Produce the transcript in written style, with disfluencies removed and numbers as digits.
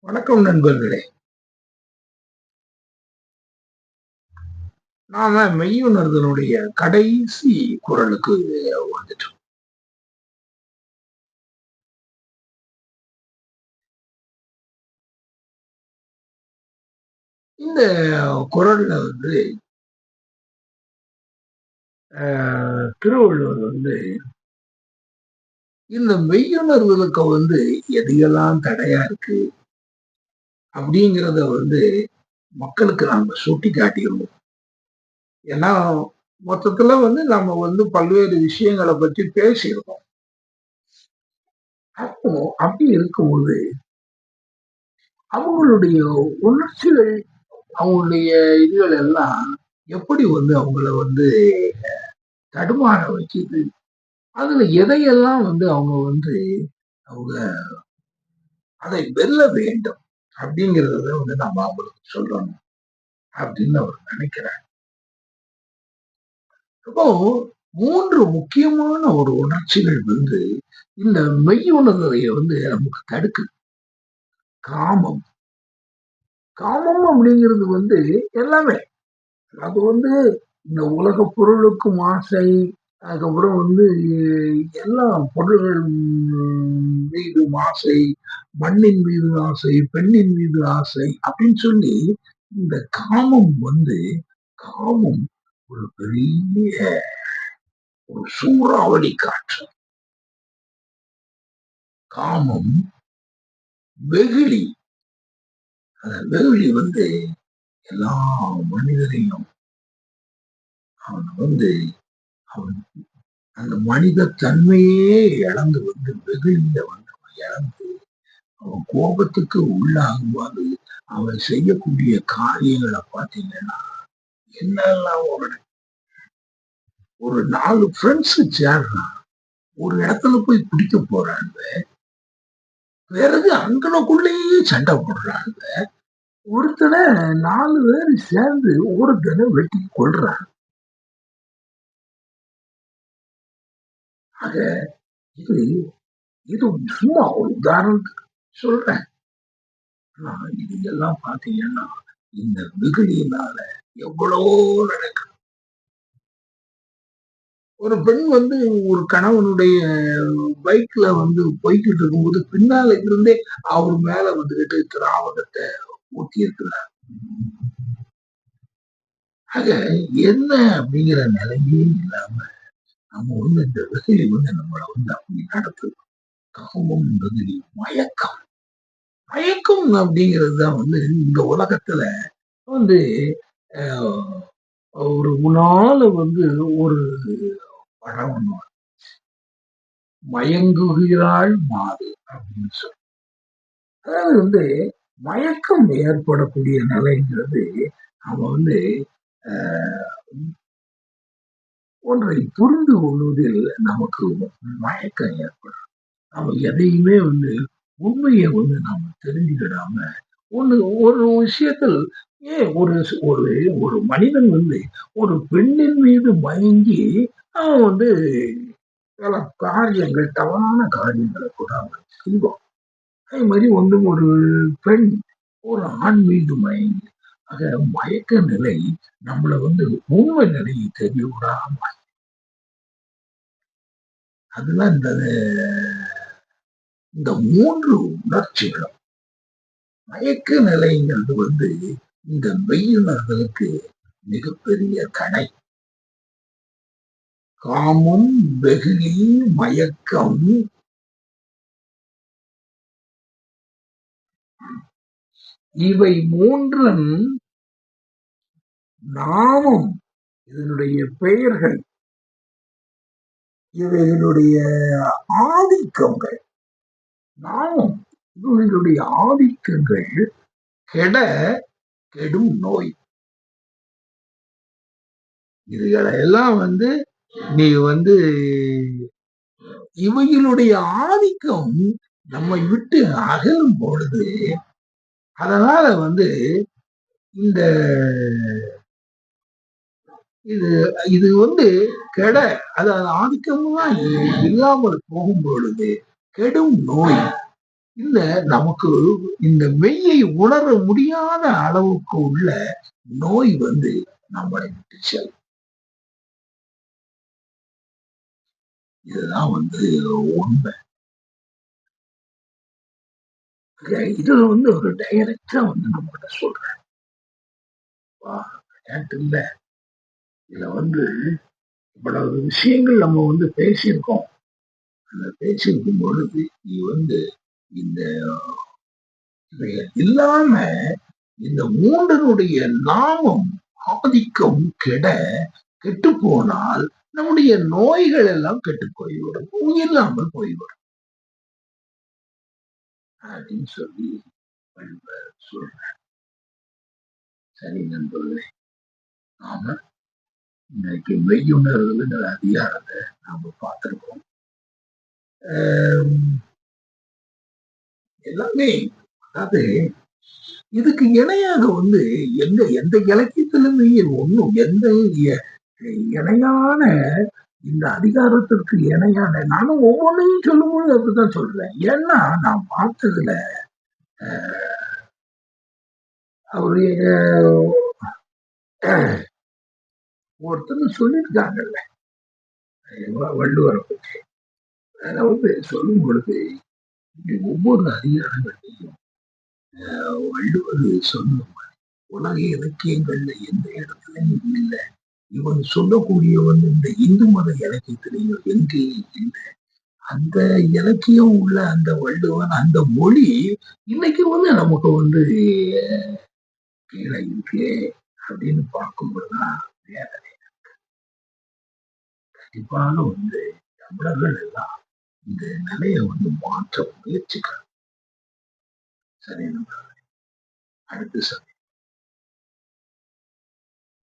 வணக்கம் நண்பர்களே. நாம மெய்யுணர்தலுடைய கடைசி குறளுக்கு வந்துட்டோம். இந்த குறள்ல திருவள்ளுவர் இந்த மெய்யுணர்தலுக்கு எதையெல்லாம் தடையா இருக்கு அப்படிங்கிறத மக்களுக்கு நாம சுட்டி காட்டியிருந்தோம். ஏன்னா மொத்தத்துல நம்ம பல்வேறு விஷயங்களை பற்றி பேசியிருக்கோம். அப்போ அப்படி இருக்கும்போது அவங்களுடைய உணர்ச்சிகள், அவங்களுடைய இதுகள் எல்லாம் எப்படி அவங்கள தடுமாற வச்சுது, அதுல எதையெல்லாம் அவங்க அவங்க அதை வெல்ல வேண்டும் அப்படிங்கிறத நம்ம அவங்களுக்கு சொல்லணும் அப்படின்னு அவர் நினைக்கிறார். அப்போ 3 முக்கியமான ஒரு உணர்ச்சிகள் இந்த மெய் உணர்வை நமக்கு தடுக்குது. காமம். காமம் அப்படிங்கிறது எல்லாமே. அது இந்த உலக பொருளுக்கும் ஆசை, அதுக்கப்புறம் எல்லா பொருள்கள் மீது ஆசை, மண்ணின் மீது ஆசை, பெண்ணின் மீது ஆசை அப்படின்னு சொல்லி இந்த காமம் காமம் ஒரு பெரிய ஒரு சூறாவளி காற்று. காமம் வெகுளி. வெகுளி எல்லா மனிதரையும் அவன் அவன் அந்த மனித தன்மையே இழந்து வெகுளியில இழந்து அவன் கோபத்துக்கு உள்ளாகும்போது அவன் செய்யக்கூடிய காரியங்களை பார்த்தீங்கன்னா என்னெல்லாம் ஒரு 4 ஃப்ரெண்ட்ஸ் சேர்றான், ஒரு இடத்துல போய் பிடிக்க போறாங்க, பிறகு அங்கனக்குள்ளேயே சண்டை போடுறாங்க. ஒருத்தனை 4 பேர் சேர்ந்து ஒருத்தனை வெட்டி கொள்றாங்க. ஆக இது இது சும்மா ஒரு உதாரணத்துக்கு சொல்றேன். இது எல்லாம் பாத்தீங்கன்னா இந்த வெகுளியினால எவ்வளவோ நடக்குது. ஒரு பெண் ஒரு கணவனுடைய பைக்ல போய்கிட்டு இருக்கும்போது பின்னால இருந்தே அவர் மேல வந்துகிட்டு திராவகத்தை ஊத்தி இருக்கிறார். ஆக என்ன அப்படிங்கிற நிலையே இல்லாம நம்ம இந்த வெகுளி நம்மளை அப்படி நடத்துது. காமம் வெகுளி மயக்கம். மயக்கம் அப்படிங்கிறது தான் இந்த உலகத்துல ஒரு முன்னால ஒரு படம் ஒண்ணு மயங்குகிறாள் மாது அப்படின்னு சொல்லி. அதாவது மயக்கம் ஏற்படக்கூடிய நிலைங்கிறது அவன் ஒன்றை புரிந்து கொள்வதில் நமக்கு மயக்கம் ஏற்படும். நம்ம எதையுமே உண்மையை நாம தெரிஞ்சுக்கிடாம ஒரு விஷயத்தில் ஒரு ஒரு ஒரு மனிதன் ஒரு பெண்ணின் மீது மயங்கி அவன் பல காரியங்கள், தவறான காரியங்களை கூட அவன் செய்வான். அதே மாதிரி ஒரு பெண் ஒரு ஆண் மீது மயங்கி, ஆக மயக்க நிலை நம்மள உண்மை நிலையை தெரிய விடாம, அதுதான் இந்த 3 உணர்ச்சிகளும் மயக்க நிலைங்கிறது இந்த மெய்யுணர்களுக்கு மிகப்பெரிய கடை. காமம், வெகுளி, மயக்கம் இவை 3ம் நாமம், இதனுடைய பெயர்கள், இவைகளுடைய ஆதிக்கங்கள். நாமம் இவர்களுடைய ஆதிக்கங்கள் கெட கெடும் நோய். இதுகளை எல்லாம் நீ இவைகளுடைய ஆதிக்கம் நம்மை விட்டு அகலும் பொழுது, அதனால இந்த இது இது கெட, அதாவது ஆதிக்கம்லாம் இல்லாமல் போகும் பொழுது கெடும் நோய். இல்ல நமக்கு இந்த மெய்யை உணர முடியாத அளவுக்கு உள்ள நோய் வந்து நம்மளை விட்டு செல்லும். இதுதான் வந்து உண்மை. இதுல வந்து ஒரு டைரக்டா வந்து நம்மகிட்ட சொல்றேன். விளையாட்டு இல்ல. இதுல வந்து இவ்வளவு விஷயங்கள் நம்ம வந்து பேசியிருக்கோம். அந்த பேசியிருக்கும் பொழுது நீ வந்து இந்த இல்லாம இந்த மூடனுடைய நாமம் ஆதிக்கம் கெட்டு போனால் நம்முடைய நோய்கள் எல்லாம் கெட்டு போய்விடும், இல்லாமல் போய்விடும் அப்படின்னு சொல்லி சொல்றேன். சரி நண்பர்களே, நாம இன்னைக்கு மெய்யுணர்வுங்கிற அதிகாரத்தை நாம பார்த்திருக்கோம். எல்லாமே அதாவது இதுக்கு இணையாக வந்து எந்த இலக்கியத்திலுமே ஒண்ணும் எந்த இணையான இந்த அதிகாரத்திற்கு இணையான நானும் ஒவ்வொன்றையும் சொல்லும்போது அப்படிதான் சொல்றேன். ஏன்னா நான் பார்த்ததுல அவருடைய ஒருத்தர் சொல்லியிருக்காங்கல்ல வள்ளுவரை பற்றி. அதை வந்து சொல்லும் பொழுது ஒவ்வொரு அதிகாரங்களையும் வள்ளுவர் சொல்லும் உலக இலக்கியங்கள்ல எந்த இடத்துலயும் இல்லை. இவன் சொல்லக்கூடியவன் இந்த இந்து மத இலக்கியத்திலையும் எங்கேயும் இல்லை. அந்த இலக்கியம் உள்ள அந்த வள்ளுவன் அந்த மொழி இன்னைக்கு வந்து நமக்கு வந்து கீழே இருக்கு அப்படின்னு பார்க்கும்போதுதான் வேதனை. கண்டிப்பாக வந்து தமிழர்கள் எல்லாம் இந்த நிலையை வந்து மாற்ற முயற்சிக்கணும். சரி, நம்ம அடுத்து